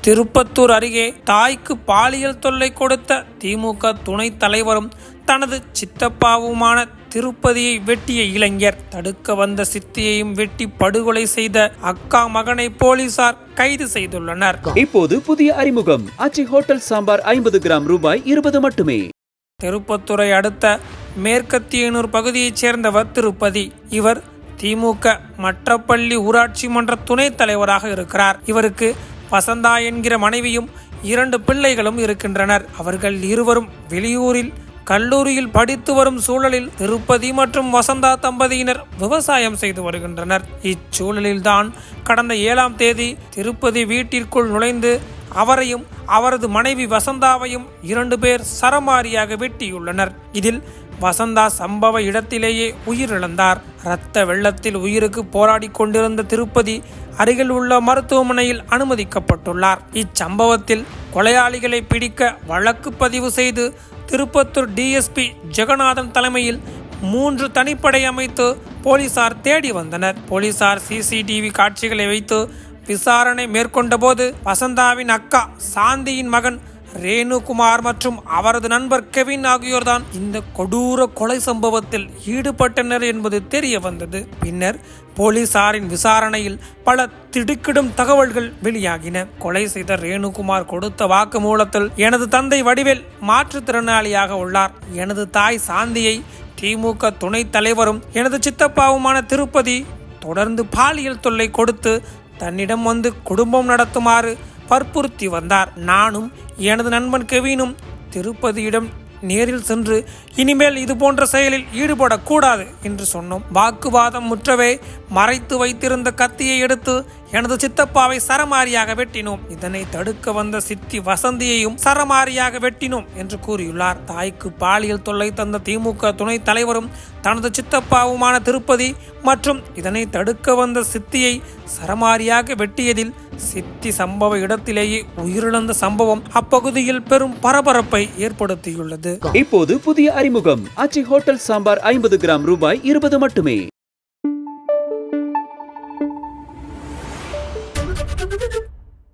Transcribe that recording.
திருப்பத்தூர் அருகே தாய்க்கு பாலியல் தொல்லை கொடுத்த திமுக துணைத் தலைவரும் தனது சித்தப்பாவுமான திருப்பதியை வெட்டிய இளைஞர், தடுக்க வந்த சித்தியையும் வெட்டி படுகொலை செய்த அக்கா மகனை போலீசார் கைது செய்துள்ளனர். இப்போது புதிய அறிமுகம் ஆச்சி ஹோட்டல் சாம்பார் 50 கிராம் ரூபாய் 20 மட்டுமே. திருப்பத்தூரை அடுத்த மேற்கத்தியனூர் பகுதியைச் சேர்ந்தவர் திருப்பதி. இவர் திமுக மற்றப்பள்ளி ஊராட்சி மன்ற துணைத் தலைவராக இருக்கிறார். இவருக்கு வசந்தா என்கிற மனைவியும் 2 பிள்ளைகளும் இருக்கின்றனர். அவர்கள் இருவரும் வெளியூரில் கல்லூரியில் படித்து வரும் சூழலில் திருப்பதி மற்றும் வசந்தா தம்பதியினர் விவசாயம் செய்து வருகின்றனர். இச்சூழலில்தான் கடந்த 7ஆம் தேதி திருப்பதி வீட்டிற்குள் நுழைந்து அவரையும் அவரது மனைவி வசந்தாவையும் 2 பேர் சரமாரியாக வெட்டியுள்ளனர். இதில் வசந்தா சம்பவ இடத்திலேயே உயிரிழந்தார். இரத்த வெள்ளத்தில் உயிருக்கு போராடி கொண்டிருந்த திருப்பதி அருகில் உள்ள மருத்துவமனையில் அனுமதிக்கப்பட்டுள்ளார். இச்சம்பவத்தில் கொலையாளிகளை பிடிக்க வழக்கு பதிவு செய்து திருப்பத்தூர் டிஎஸ்பி ஜெகநாதன் தலைமையில் 3 தனிப்படை அமைத்து போலீசார் தேடி வந்தனர். போலீசார் சிசிடிவி காட்சிகளை வைத்து விசாரணை மேற்கொண்ட போது வசந்தாவின் அக்கா சாந்தியின் மகன் ரேணுகுமார் மற்றும் அவரது நண்பர் கெவின் ஆகியோர்தான் இந்த கொடூர கொலை சம்பவத்தில் ஈடுபட்டனர் என்பது தெரிய வந்தது. பின்னர் போலீசாரின் விசாரணையில் பல திடுக்கிடும் தகவல்கள் வெளியாகின. கொலை செய்த ரேணுகுமார் கொடுத்த வாக்குமூலத்தில் எனது தந்தை வடிவேல் மாற்றுத்திறனாளியாக உள்ளார், எனது தாய் சாந்தியை திமுக துணைத் தலைவரும் எனது சித்தப்பாவுமான திருப்பதி தொடர்ந்து பாலியல் தொல்லை கொடுத்து தன்னிடம் வந்து குடும்பம் நடத்துமாறு வற்புறுத்தி வந்தார். நானும் எனது நண்பன் கெவினும் திருப்பதியிடம் நேரில் சென்று இனிமேல் இது போன்ற செயலில் ஈடுபடக்கூடாது என்று சொன்னோம். வாக்குவாதம் முற்றவே மறைத்து வைத்திருந்த கத்தியை எடுத்து எனது சித்தப்பாவை சரமாரியாக வெட்டினோம். இதனை தடுக்க வந்த சித்தி வசந்தியையும் சரமாரியாக வெட்டினோம் என்று கூறியுள்ளார். தாய்க்கு பாலியல் தொல்லை தந்த திமுக துணைத் தலைவரும் தனது சித்தப்பாவுமான திருப்பதி மற்றும் இதனை தடுக்க வந்த சித்தியை சரமாரியாக வெட்டியதில் சித்தி சம்பவ இடத்திலேயே உயிரிழந்த சம்பவம் அப்பகுதியில் பெரும் பரபரப்பை ஏற்படுத்தியுள்ளது. இப்போது புதிய அறிமுகம் ஆச்சி ஹோட்டல் சாம்பார் 50 கிராம் ரூபாய் 20 மட்டுமே.